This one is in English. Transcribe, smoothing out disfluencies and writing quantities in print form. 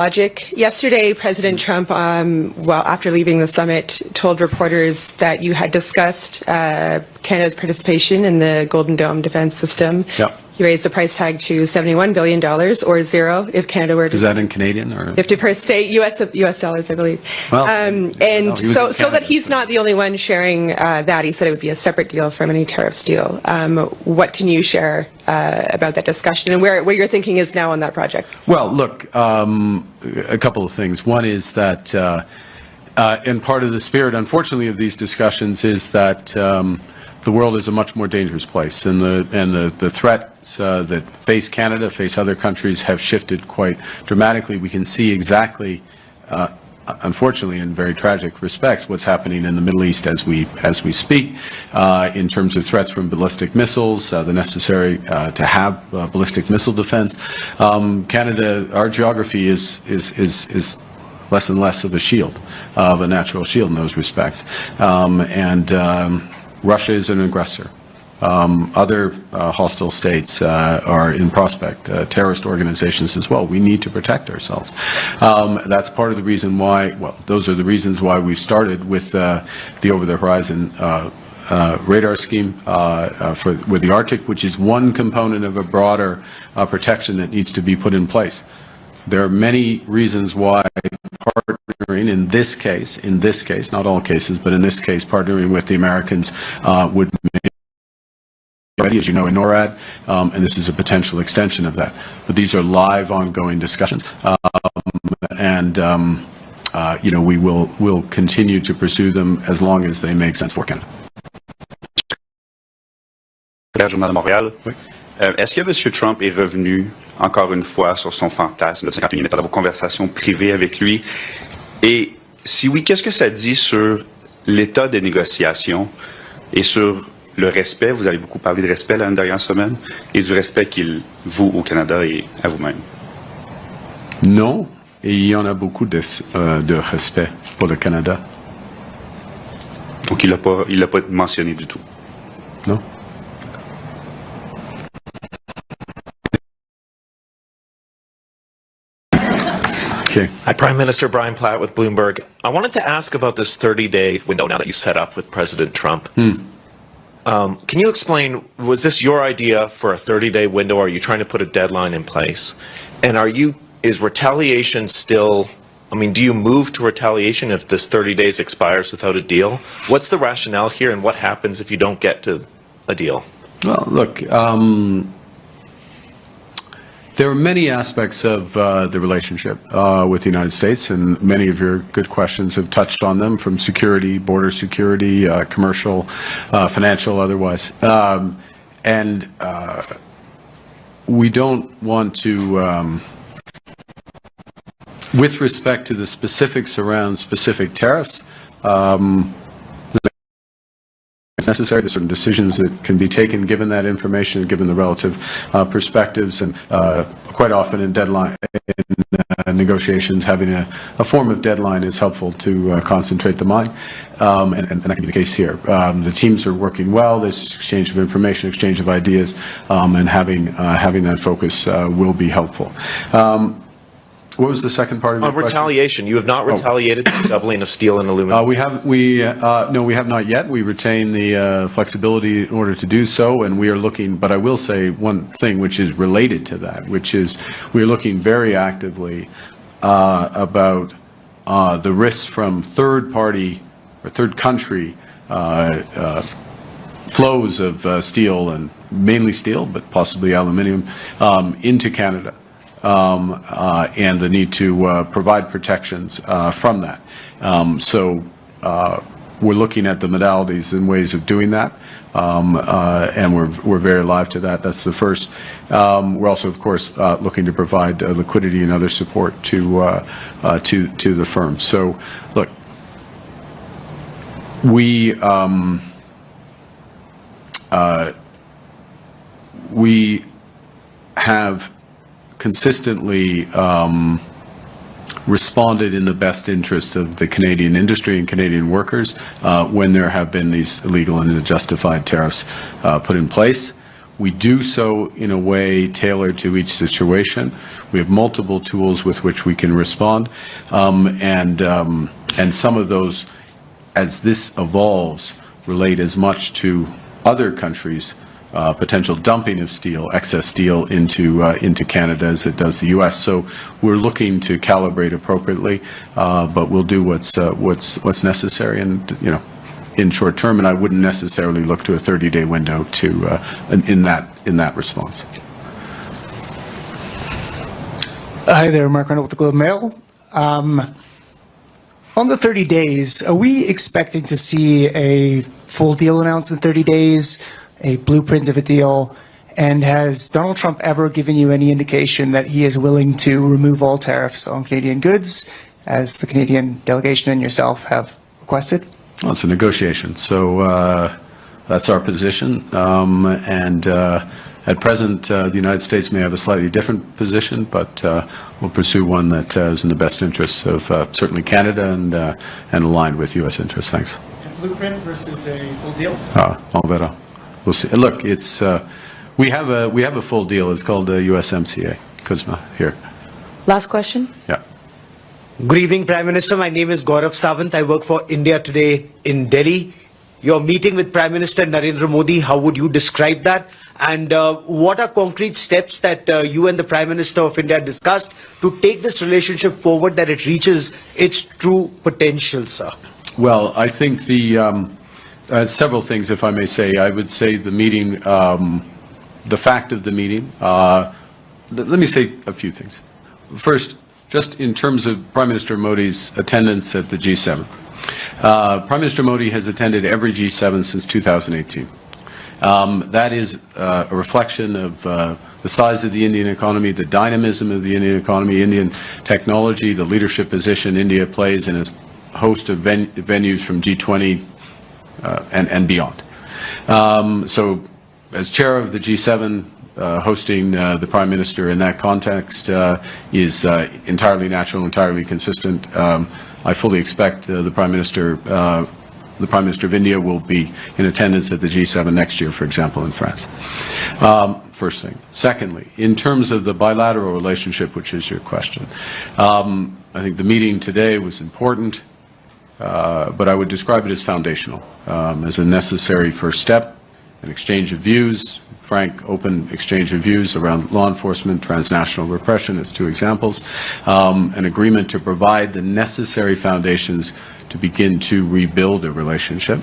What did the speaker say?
logic. Yesterday, President Trump, after leaving the summit, told reporters that you had discussed Canada's participation in the Golden Dome defense system. Yep. He raised the price tag to $71 billion, or zero if Canada were to... Is that in Canadian? Or? If to participate, US dollars, I believe. Well, so that he's not the only one sharing that. He said it would be a separate deal from any tariffs deal. What can you share about that discussion and where your thinking is now on that project? Well, look, a couple of things. One is that, and part of the spirit, unfortunately, of these discussions is that the world is a much more dangerous place, and the threats that face Canada, face other countries, have shifted quite dramatically. We can see exactly, unfortunately, in very tragic respects, what's happening in the Middle East as we speak, in terms of threats from ballistic missiles, the necessary to have ballistic missile defense. Canada, our geography is less and less of a shield, of a natural shield in those respects, Russia is an aggressor. Other hostile states are in prospect, terrorist organizations as well. We need to protect ourselves. That's part of the reason why, well, those are the reasons why we've started with the over-the-horizon radar scheme with the Arctic, which is one component of a broader protection that needs to be put in place. There are many reasons why partnering in this case, not all cases, but in this case, partnering with the Americans would make ready, as you know, in NORAD, and this is a potential extension of that. But these are live, ongoing discussions, you know, we'll continue to pursue them as long as they make sense for Canada. Journal de Montréal. Oui. Est-ce que M. Trump est revenu encore une fois sur son fantasme de 51 minutes dans vos conversations privées avec lui? Et si oui, qu'est-ce que ça dit sur l'état des négociations et sur le respect? Vous avez beaucoup parlé de respect la dernière semaine et du respect qu'il voue au Canada et à vous-même. Non, et il y en a beaucoup de respect pour le Canada. Donc il l'a pas mentionné du tout? Non. Okay. Hi, Prime Minister Brian Platt with Bloomberg. I wanted to ask about this 30-day window now that you set up with President Trump. Can you explain, was this your idea for a 30-day window, or are you trying to put a deadline in place? And is retaliation still, I mean, do you move to retaliation if this 30 days expires without a deal? What's the rationale here, and what happens if you don't get to a deal? Well, look, there are many aspects of the relationship with the United States, and many of your good questions have touched on them, from security, border security, commercial, financial, otherwise. We don't want to, with respect to the specifics around specific tariffs, it's necessary. There's certain decisions that can be taken given that information, given the relative perspectives, and quite often in negotiations, having a form of deadline is helpful to concentrate the mind, and that can be the case here. The teams are working well. There's exchange of information, exchange of ideas, and having that focus will be helpful. What was the second part of your question? Retaliation. You have not retaliated for doubling of steel and aluminum. No, we have not yet. We retain the flexibility in order to do so, and we are looking, but I will say one thing which is related to that, which is we are looking very actively about the risks from third party or third country flows of steel, and mainly steel, but possibly aluminum, into Canada. And the need to provide protections from that. So we're looking at the modalities and ways of doing that, and we're very alive to that. That's the first. We're also, of course, looking to provide liquidity and other support to the firm. So, look, we have consistently responded in the best interest of the Canadian industry and Canadian workers when there have been these illegal and unjustified tariffs put in place. We do so in a way tailored to each situation. We have multiple tools with which we can respond, and some of those, as this evolves, relate as much to other countries' potential dumping of steel, excess steel into Canada as it does the U.S. So we're looking to calibrate appropriately, but we'll do what's necessary, and in short term. And I wouldn't necessarily look to a 30-day window to in that response. Hi there, Mark Carney with the Globe and Mail. On the 30 days, are we expecting to see a full deal announced in 30 days, a blueprint of a deal? And has Donald Trump ever given you any indication that he is willing to remove all tariffs on Canadian goods, as the Canadian delegation and yourself have requested? Well, it's a negotiation, so that's our position. At present, the United States may have a slightly different position, but we'll pursue one that is in the best interests of certainly Canada and aligned with U.S. interests. Thanks. A blueprint versus a full deal? On verra. We'll see. Look, it's we have a full deal. It's called USMCA. Kuzma, here. Last question. Yeah. Good evening, Prime Minister. My name is Gaurav Sawant. I work for India Today in Delhi. Your meeting with Prime Minister Narendra Modi, how would you describe that? And what are concrete steps that you and the Prime Minister of India discussed to take this relationship forward, that it reaches its true potential, sir? Well, I think several things, if I may say. I would say the meeting, the fact of the meeting, let me say a few things. First, just in terms of Prime Minister Modi's attendance at the G7. Prime Minister Modi has attended every G7 since 2018. That is a reflection of the size of the Indian economy, the dynamism of the Indian economy, Indian technology, the leadership position India plays in a host of venues from G20 and beyond. So as chair of the G7, hosting the Prime Minister in that context is entirely natural, entirely consistent. I fully expect the Prime Minister of India will be in attendance at the G7 next year, for example, in France. First thing. Secondly, in terms of the bilateral relationship, which is your question, I think the meeting today was important, but I would describe it as foundational, as a necessary first step, an exchange of views, frank, open exchange of views around law enforcement, transnational repression as two examples, an agreement to provide the necessary foundations to begin to rebuild a relationship.